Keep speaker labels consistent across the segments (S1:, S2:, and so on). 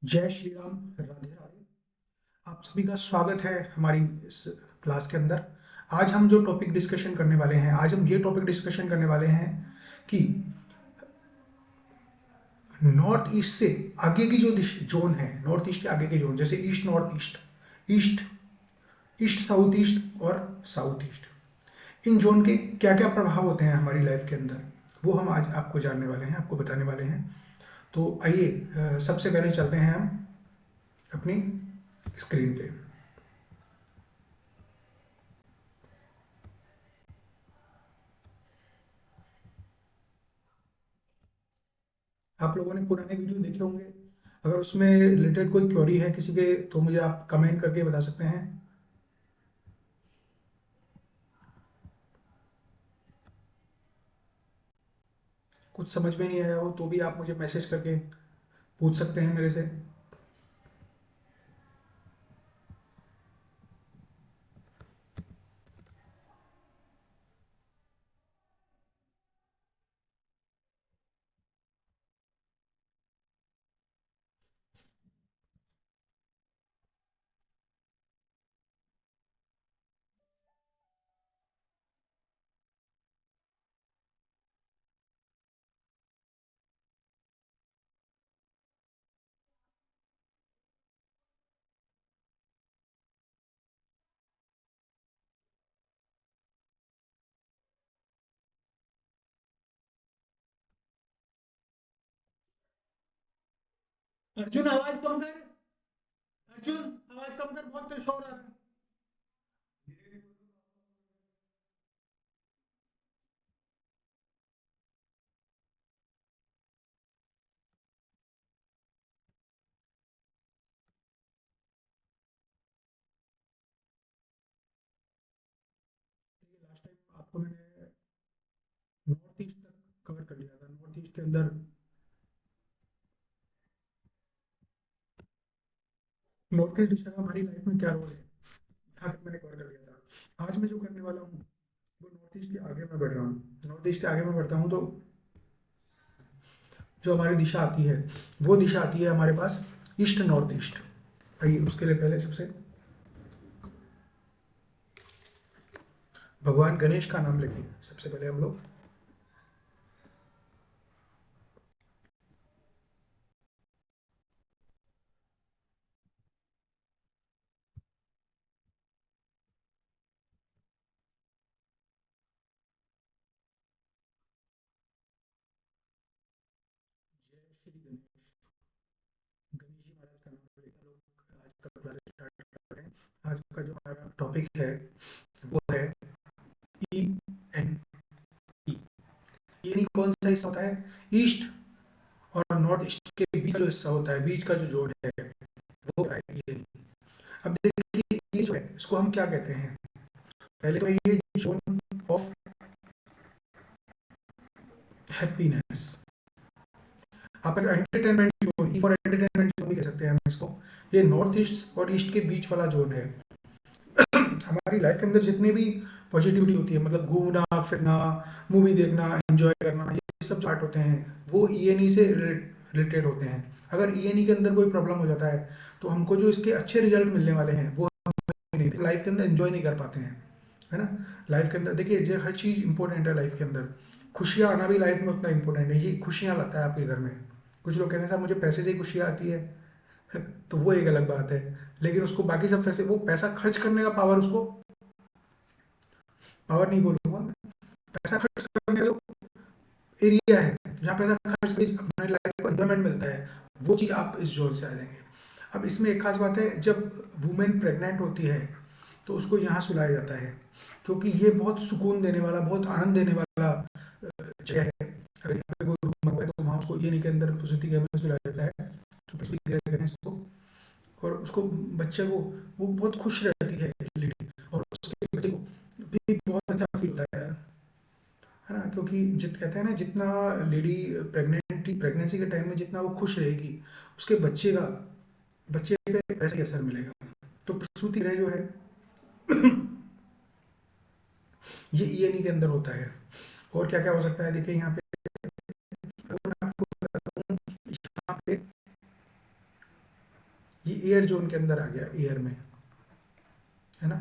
S1: जय श्री राम, राधे राधे। आप सभी का स्वागत है हमारी इस क्लास के अंदर। आज हम जो टॉपिक डिस्कशन करने वाले हैं, आज हम ये टॉपिक डिस्कशन करने वाले हैं कि नॉर्थ ईस्ट से आगे की जो जोन है, नॉर्थ ईस्ट के आगे के जोन, जैसे east north east, east east south east और साउथ ईस्ट, इन जोन के क्या क्या प्रभाव होते हैं हमारी लाइफ के अंदर, वो हम आज आपको जानने वाले हैं, आपको बताने वाले हैं। तो आइए, सबसे पहले चलते हैं हम अपनी स्क्रीन पे। आप लोगों ने पुराने वीडियो देखे होंगे। अगर उसमें रिलेटेड कोई क्वेरी है किसी के, तो मुझे आप कमेंट करके बता सकते हैं। कुछ समझ में नहीं आया हो तो भी आप मुझे मैसेज करके पूछ सकते हैं मेरे से। अर्जुन, आवाज कम कर। अर्जुन, आवाज कम कर, बहुत शोर आ रहा है। लास्ट टाइम आपको मैंने नॉर्थ ईस्ट तक कवर कर लिया था। नॉर्थ ईस्ट के अंदर नॉर्थ ईस्ट डिश का हमारी लाइफ में क्या रोल है, यहाँ तक मैंने कवर कर लिया था। आज मैं जो करने वाला हूँ वो नॉर्थ ईस्ट के आगे मैं बढ़ रहा हूँ। नॉर्थ ईस्ट के आगे मैं बढ़ता हूँ तो जो हमारी दिशा आती है, वो दिशा आती है हमारे पास ईस्ट नॉर्थ ईस्ट। आइए, उसके लिए पहले सबसे भगवान गणेश का नाम लेते हैं सबसे पहले हम लोग। जय श्री गणेश। गणेश जी महाराज का नाम लेकर लोग आज का क्लास स्टार्ट कर रहे हैं। आज का जो हमारा टॉपिक है वो है ई एन ई। यानी कौन सा हिस्सा होता है? ईस्ट और नॉर्थ ईस्ट के बीच का जो हिस्सा होता है, बीच का जो जोन है, वो है ये। अब देखिए, ये जो है इसको हम क्या कहते हैं? पहले तो ये जोन ऑफ हैप्पीनेस। आप एक entertainment zone, E for entertainment zone भी कह सकते हैं हम इसको। ये नॉर्थ ईस्ट और ईस्ट के बीच वाला जोन है। हमारी लाइफ के अंदर जितनी भी पॉजिटिविटी होती है, मतलब घूमना फिरना, मूवी देखना, एंजॉय करना, ये सब जो आर्ट होते हैं वो ईएनई से रिलेटेड होते हैं। अगर ईएनई के अंदर कोई प्रॉब्लम हो जाता है तो हमको जो इसके अच्छे रिजल्ट मिलने वाले हैं वो नहीं, लाइफ के अंदर एंजॉय नहीं कर पाते हैं, है ना। लाइफ के अंदर देखिए, जो हर चीज़ इंपॉर्टेंट है लाइफ के अंदर। खुशियाँ आना भी लाइफ में उतना इंपॉर्टेंट है। ये खुशियाँ लाता है आपके घर में। कुछ लोग कहते हैं साहब मुझे पैसे से ही खुशियाँ आती है, तो वो एक अलग बात है। लेकिन उसको बाकी सब पैसे, वो पैसा खर्च करने का पावर, उसको पावर नहीं बोलूंगा, पैसा खर्च करने का जो एरिया है जहाँ पैसा खर्च करके अपने लाइफ को एंजॉयमेंट मिलता है, वो चीज़ आप इस जोन से आ जाएंगे। अब इसमें एक खास बात है, जब वुमेन प्रेग्नेंट होती है तो उसको यहाँ सुलाया जाता है, क्योंकि ये बहुत सुकून देने वाला, बहुत आनंद देने वाला जगह है। अगर यहाँ पे कोई रूम मंगवाए तो वहाँ उसको ये नहीं के अंदर प्रसूति गृह में सुलाया जाता है, तो प्रसूति गृह कहते हैं इसको। और उसको, बच्चे को, वो बहुत खुश रहती है लेडी, और उसके बच्चे को भी बहुत अच्छा फील होता है ना। क्योंकि जित कहते हैं ना, जितना लेडी प्रेगनेंसी के टाइम में जितना वो खुश रहेगी, उसके बच्चे पे वैसे ही असर मिलेगा। तो प्रसूति गृह जो है ये ईएनई के अंदर होता है। और क्या क्या हो सकता है, देखिए यहाँ पे, अगर मैं आपको बताता हूँ, यहाँ पे ये एयर जोन के अंदर आ गया, एयर में, है ना,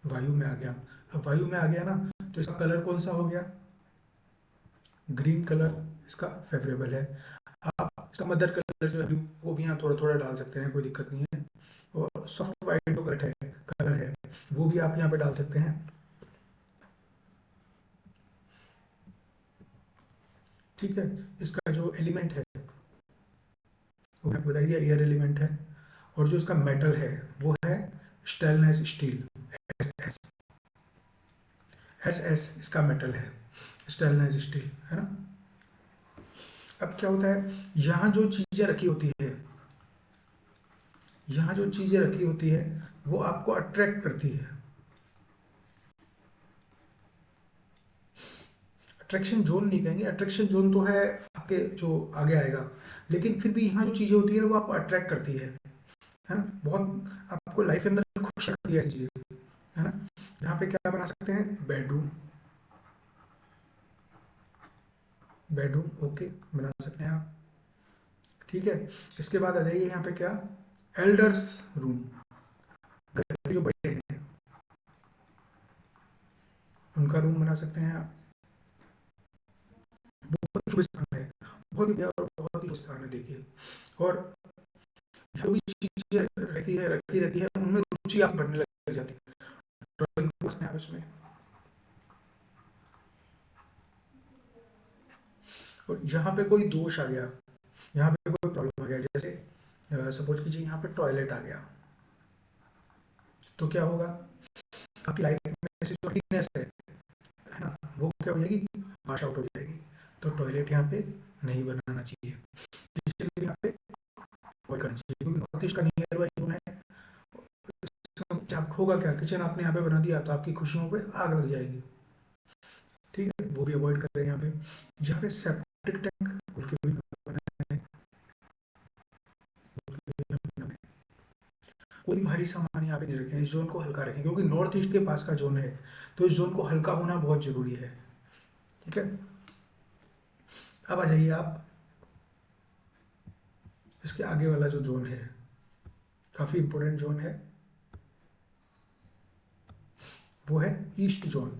S1: वायु में आ गया। अब वायु में आ गया ना, तो इसका कलर कौन सा हो गया, ग्रीन कलर इसका फेवरेबल है। आप इसका मदर कलर जो है ब्लू, वो भी यहाँ थोड़ा थोड़ा डाल सकते हैं, कोई दिक्कत नहीं है। और सॉफ्ट वाइट जो कलर है वो भी आप यहाँ पे डाल सकते हैं। ठीक है, इसका जो एलिमेंट है वो मैंने बता दिया, एयर एलिमेंट है। और जो इसका मेटल है वो है stainless steel, S S S इसका मेटल है, स्टेनलेस स्टील, है ना। अब क्या होता है, यहाँ जो चीजें रखी होती है, यहाँ जो चीजें रखी होती है वो आपको अट्रैक्ट करती है। अट्रैक्शन जोन नहीं कहेंगे, अट्रैक्शन जोन तो है आपके जो आगे आएगा, लेकिन फिर भी यहाँ जो चीजें होती है वो आपको अट्रैक्ट करती है ना, बहुत आपको लाइफ के अंदर खुश रखती है ऐसी चीजें, है ना। यहाँ पे क्या बना सकते हैं, बेडरूम, बेडरूम ओके बना सकते हैं आप। ठीक है, इसके बाद आ जाइए यहाँ पे क्या, एल्डर्स रूम, घर के जो बड़े हैं उनका रूम बना सकते हैं आप। बहुत शुभ स्थान है, बहुत ही प्यारा और बहुत ही शुभ स्थान है, देखिए। और जो भी चीजें रहती है रखी रहती है उनमें रुचि आप बढ़ने लग जाती है, ड्राइंग आप इसमें। और यहाँ पे कोई दोष आ गया, यहाँ पे कोई प्रॉब्लम आ गया, जैसे सपोज कीजिए यहाँ पे टॉयलेट आ गया, तो क्या होगा, आपकी लाइफ में से जो हैप्पीनेस है ना, वो क्या हो जाएगी, वाश आउट हो जाएगी। तो टॉयलेट यहाँ पे नहीं बनाना चाहिए, इसलिए यहाँ पे अवॉइड करना चाहिए, क्योंकि नॉर्थ ईस्ट का नियर बाई जोन है। आप होगा क्या, किचन आपने यहाँ पे बना दिया तो आपकी खुशियों पे आग लग जाएगी। ठीक है, वो भी अवॉइड कर रहे हैं यहाँ पे। यहाँ पे सेप्टिक टैंक उनके भी बनाए हैं, कोई भारी सामान यहाँ पे नहीं रखें, इस जोन को हल्का रखें, क्योंकि नॉर्थ ईस्ट के पास का जोन है, तो इस जोन को हल्का होना बहुत जरूरी है। ठीक है, अब आ जाइए आप, इसके आगे वाला जो जोन है काफी इंपॉर्टेंट जोन है, वो है east zone.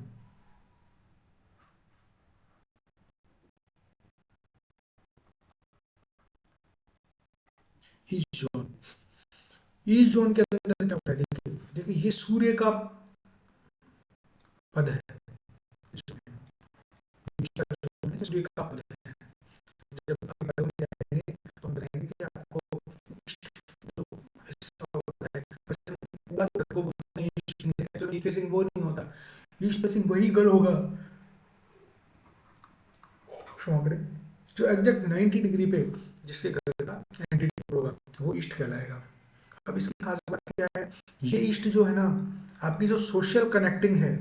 S1: East zone, east zone के अंदर क्या होता है, देखिए देखिए ये सूर्य का पद है, सूर्य का पद है। जब आप बारे में जाएंगे तो हम बताएंगे कि आपको जो हिस्सा होता है, वैसे पूरा जो को बोलते हैं ईस्ट में, तो ईस्ट फेसिंग वो नहीं होता, ईस्ट फेसिंग वही गर्ल होगा, क्षमा करें, जो एग्जैक्ट 90 डिग्री पे जिसके घर का एंटीट्यूड होगा वो ईस्ट कहलाएगा। अब इसकी खास बात क्या है, ये ईस्ट जो है ना, आपकी जो सोशल कनेक्टिंग है,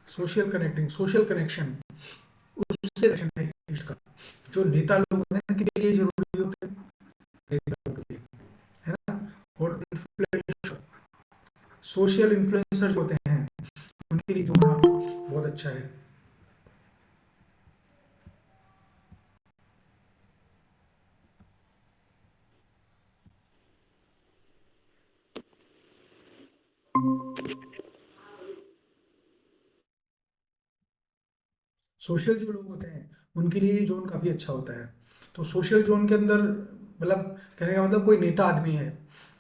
S1: सोशल कनेक्टिंग, सोशल कनेक्शन, उससे कनेक्शन है ईस्ट का। जो नेता लोग होते हैं उनके लिए जरूरी होते हैं, नेता लोगों के लिए, है ना। और इन्फ्लुएंसर, सोशल इन्फ्लुएंसर होते हैं उनके लिए जो ना बहुत अच्छा है। सोशल जो लोग होते हैं उनके लिए ये जोन काफ़ी अच्छा होता है। तो सोशल जोन के अंदर मतलब कहने का मतलब कोई नेता आदमी है,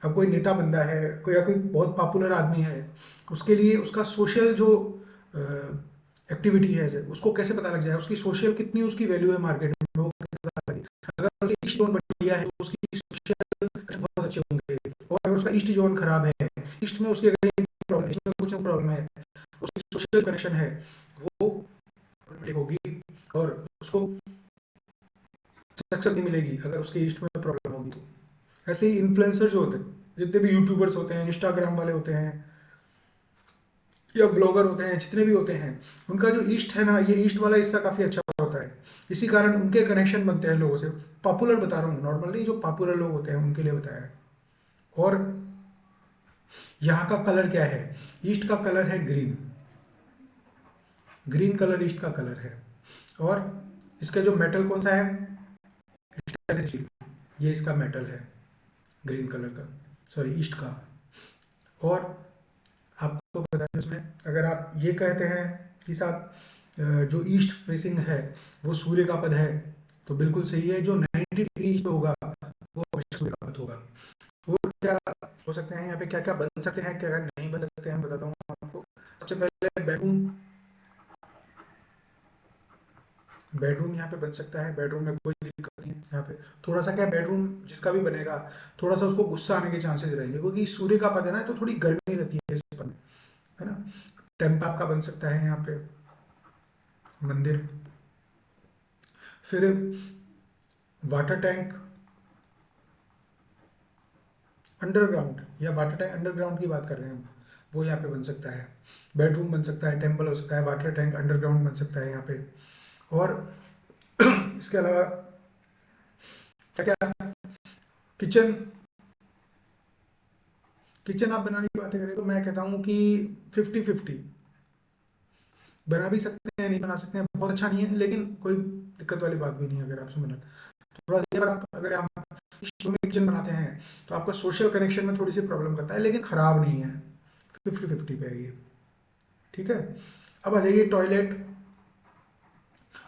S1: अब कोई नेता बंदा है कोई, या कोई बहुत पॉपुलर आदमी है, उसके लिए उसका सोशल जो एक्टिविटी है उसको कैसे पता लग जाए, उसकी सोशल कितनी उसकी वैल्यू है मार्केट में, वो कैसे पता लगे। अगर उसकी ईस्ट जोन बढ़िया है तो उसकी सोशल बहुत अच्छे होंगे, और अगर उसका ईस्ट जोन खराब है, ईस्ट में उसके प्रॉब्लम, ईस्ट में कुछ प्रॉब्लम है, उसकी सोशल कनेक्शन है वो होगी, और उसको सक्सेस नहीं मिलेगी अगर उसके ईस्ट में प्रॉब्लम होगी तो। ऐसे ही इन्फ्लुएंसर जो होते हैं, जितने भी यूट्यूबर्स होते हैं, इंस्टाग्राम वाले होते हैं, या व्लॉगर होते हैं, जितने भी होते हैं, उनका जो ईस्ट है ना, ये ईस्ट वाला हिस्सा काफ़ी अच्छा होता है, इसी कारण उनके कनेक्शन बनते हैं लोगों से। पॉपुलर बता रहा हूँ, नॉर्मल नहीं, जो पॉपुलर लोग होते हैं उनके लिए बताया है। और यहाँ का कलर क्या है, ईस्ट का कलर है ग्रीन, ग्रीन कलर ईस्ट का कलर है। और इसका जो मेटल कौन सा है, स्टेनलेस स्टील। ये इसका मेटल है, ग्रीन कलर का, सॉरी ईस्ट का। और आपको पता है उसमें, अगर आप ये कहते हैं कि साहब जो ईस्ट फेसिंग है वो सूर्य का पद है, तो बिल्कुल सही है। जो 90 डिग्री ईस्ट होगा वो हमेशा सूर्य का पद होगा। वो क्या हो सकते हैं यहाँ पे, क्या क्या बन सकते हैं, क्या क्या नहीं बन सकते हैं, बताता हूँ आपको। सबसे पहले बेडरूम, बेडरूम यहाँ पे बन सकता है। बेडरूम में कोई दिक्कत नहीं है यहाँ पे। थोड़ा सा क्या, बेडरूम जिसका भी बनेगा थोड़ा सा उसको गुस्सा आने के चांसेस रहेंगे, क्योंकि सूर्य का पद है ना, तो थोड़ी गर्मी रहती है इस पद में, है ना। टेम्पल आपका बन सकता है यहाँ पे, मंदिर। फिर वाटर टैंक अंडरग्राउंड, या वाटर टैंक अंडरग्राउंड की बात कर रहे हैं हम, वो यहाँ पे बन सकता है। बेडरूम बन सकता है, टेम्पल हो सकता है, वाटर टैंक अंडरग्राउंड बन सकता है यहाँ पे। और इसके अलावा क्या क्या, किचन, किचन आप बनाने की बातें करें तो मैं कहता हूँ कि 50-50, बना भी सकते हैं, नहीं बना सकते हैं, बहुत अच्छा नहीं है लेकिन कोई दिक्कत वाली बात भी नहीं है अगर आपसे बना। थोड़ा सा अगर आप इस में किचन बनाते हैं तो आपका सोशल कनेक्शन में थोड़ी सी प्रॉब्लम करता है, लेकिन खराब नहीं है, 50-50 पे है ये। ठीक है। अब आ जाइए टॉयलेट।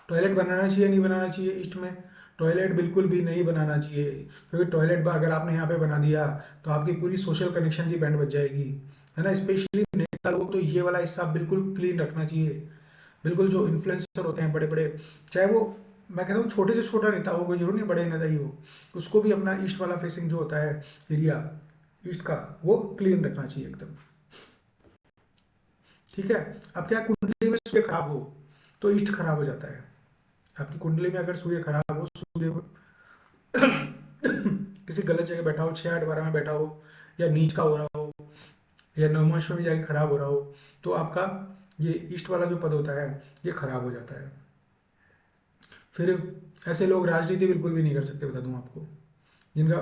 S1: टॉयलेट बनाना चाहिए नहीं बनाना चाहिए ईस्ट में? टॉयलेट बिल्कुल भी नहीं बनाना चाहिए, क्योंकि टॉयलेट अगर आपने यहाँ पे बना दिया तो आपकी पूरी सोशल कनेक्शन की बैंड बज जाएगी, है ना। स्पेशली नेता लोग तो ये वाला हिस्सा बिल्कुल क्लीन रखना चाहिए। बिल्कुल, जो इन्फ्लुएंसर होते हैं बड़े बड़े, चाहे वो, मैं कहता हूँ छोटे से छोटा नेता हो, कोई जरूर नहीं बड़े नेता ही हो, उसको भी अपना ईस्ट वाला फेसिंग जो होता है एरिया ईस्ट का, वो क्लीन रखना चाहिए एकदम। ठीक है। अब क्या, कुंडली में सूर्य खराब हो तो ईस्ट खराब हो जाता है। आपकी कुंडली में अगर सूर्य खराब हो, सूर्य किसी गलत जगह बैठा हो, 6-8-12 में बैठा हो, या नीच का हो रहा हो, या नवमांश में भी जाके खराब हो रहा हो, तो आपका ये ईस्ट वाला जो पद होता है ये खराब हो जाता है। फिर ऐसे लोग राजनीति बिल्कुल भी नहीं कर सकते, बता दूं आपको। जिनका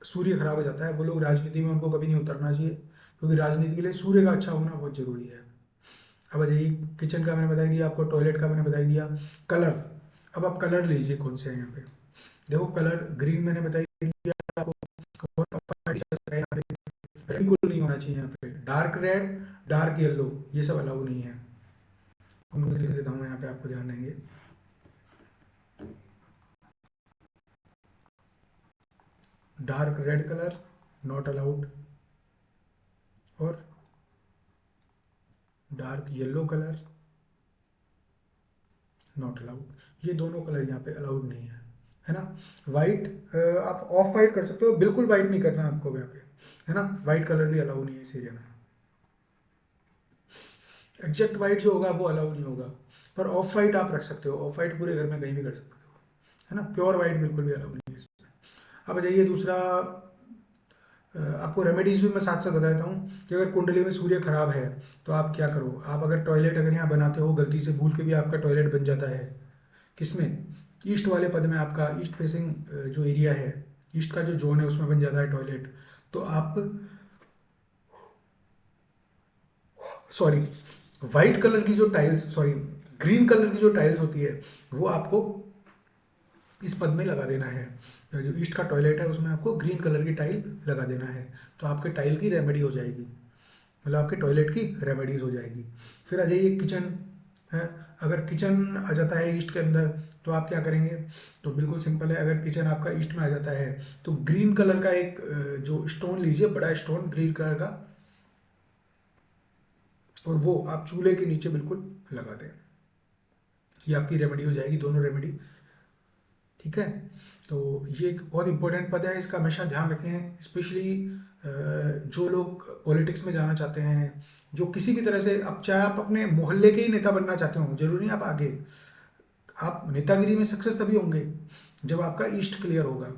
S1: सूर्य खराब हो जाता है वो लोग राजनीति में, उनको कभी नहीं उतरना चाहिए, क्योंकि राजनीति के लिए सूर्य का अच्छा होना बहुत जरूरी है। अब आ जाइए, किचन का मैंने बता दिया आपको, टॉयलेट का मैंने बता दिया। कलर, अब आप कलर लीजिए कौन से हैं यहाँ पे। देखो, कलर ग्रीन मैंने बता दिया आपको, और ऑफ-वाइट चल रहा है यहाँ पे, बिल्कुल नहीं होना चाहिए यहाँ पे। डार्क रेड, डार्क येलो, ये सब अलाउ नहीं है। उनको लिख देता हूँ यहाँ पे, आपको ध्यान देंगे। Dark red colour not allowed, और dark yellow colour not allowed. ये दोनों कलर यहाँ पे अलाउड नहीं है ना। वाइट, आप ऑफ वाइट कर सकते हो, बिल्कुल वाइट नहीं करना आपको यहाँ पे, है ना। वाइट कलर भी अलाउ नहीं है इस एरिया में। एग्जैक्ट वाइट जो होगा वो अलाउ नहीं होगा, पर ऑफ वाइट आप रख सकते हो। ऑफ वाइट पूरे घर में कहीं भी कर सकते हो, है ना। प्योर वाइट बिल्कुल भी अलाउ नहीं है इसमें। अब जाइए दूसरा, आपको रेमेडीज भी मैं साथ साथ बता देता हूँ कि अगर कुंडली में सूर्य खराब है तो आप क्या करो। आप अगर टॉयलेट अगर यहाँ बनाते हो, गलती से भूल के भी आपका टॉयलेट बन जाता है, किसमें, ईस्ट वाले पद में, आपका ईस्ट फेसिंग जो एरिया है, ईस्ट का जो जोन है उसमें बन जाता है टॉयलेट, तो आप, सॉरी, वाइट कलर की जो टाइल्स, सॉरी, ग्रीन कलर की जो टाइल्स होती है वो आपको इस पद में लगा देना है। जो ईस्ट का टॉयलेट है उसमें आपको ग्रीन कलर की टाइल लगा देना है, तो आपके टाइल की रेमेडी हो जाएगी, मतलब आपके टॉयलेट की रेमेडीज हो जाएगी। फिर आ जाइए किचन है। अगर किचन आ जाता है ईस्ट के अंदर तो आप क्या करेंगे, तो बिल्कुल सिंपल है। अगर किचन आपका ईस्ट में आ जाता है तो ग्रीन कलर का एक जो स्टोन लीजिए, बड़ा स्टोन ग्रीन कलर का, और वो आप चूल्हे के नीचे बिल्कुल लगा दें। ये आपकी रेमेडी हो जाएगी, दोनों रेमेडी। ठीक है। तो ये एक बहुत इंपॉर्टेंट पद है, इसका हमेशा ध्यान रखें। स्पेशली जो लोग पॉलिटिक्स में जाना चाहते हैं, जो किसी भी तरह से, अब चाहे आप अपने मोहल्ले के ही नेता बनना चाहते हो, जरूरी नहीं आप आगे, आप नेतागिरी में सक्सेस तभी होंगे जब आपका ईस्ट क्लियर होगा।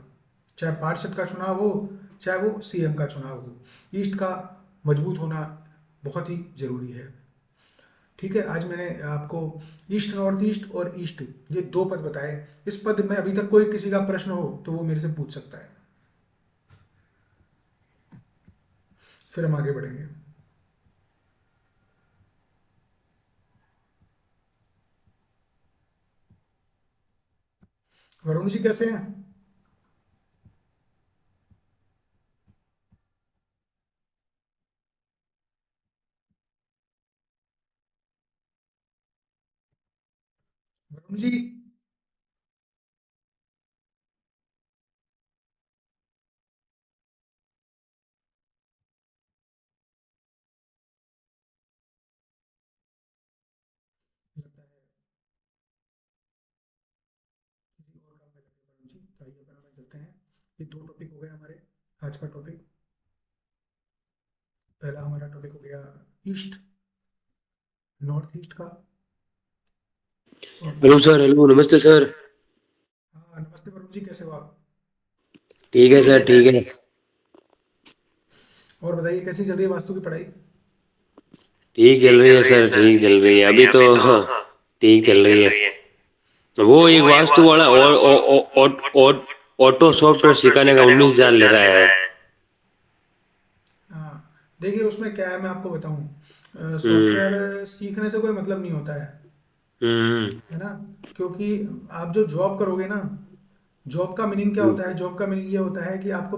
S1: चाहे पार्षद का चुनाव हो, चाहे वो सीएम का चुनाव हो, ईस्ट का मजबूत होना बहुत ही जरूरी है। ठीक है। आज मैंने आपको ईस्ट, नॉर्थ ईस्ट और ईस्ट, ये दो पद बताए। इस पद में अभी तक कोई किसी का प्रश्न हो तो वो मेरे से पूछ सकता है, फिर हम आगे बढ़ेंगे। वरुण जी कैसे हैं? वरुण जी। लगता है किसी और काम में लगे वरुण जी, तो आइए अपन आगे चलते हैं। ये दो टॉपिक हो गए हमारे आज का टॉपिक। पहला हमारा टॉपिक हो गया ईस्ट, नॉर्थ ईस्ट का। और
S2: हेलो
S1: दूसरा
S2: सर। हेलो, नमस्ते सर।
S1: हाँ, नमस्ते वरुण जी, कैसे हो आप?
S2: ठीक है सर, ठीक है।
S1: और बताइए कैसी चल रही है वास्तु की पढ़ाई?
S2: ठीक चल रही है सर, ठीक चल रही है अभी तो। हाँ, ठीक चल रही है। वो एक वास्तु वाला और ऑटो सॉफ्टवेयर सिखाने का 19,000 ले रहा है।
S1: हाँ, देखिए उसमें क्या है मैं आपको बताऊँ,
S2: हम्म।
S1: सॉफ्टवेयर सीखने से कोई मतलब नहीं होता
S2: हम्म।
S1: है ना? क्योंकि आप जो जॉब करोगे ना, जॉब का मीनिंग क्या
S2: हम्म।
S1: होता है? जॉब का मीनिंग ये होता है कि आपको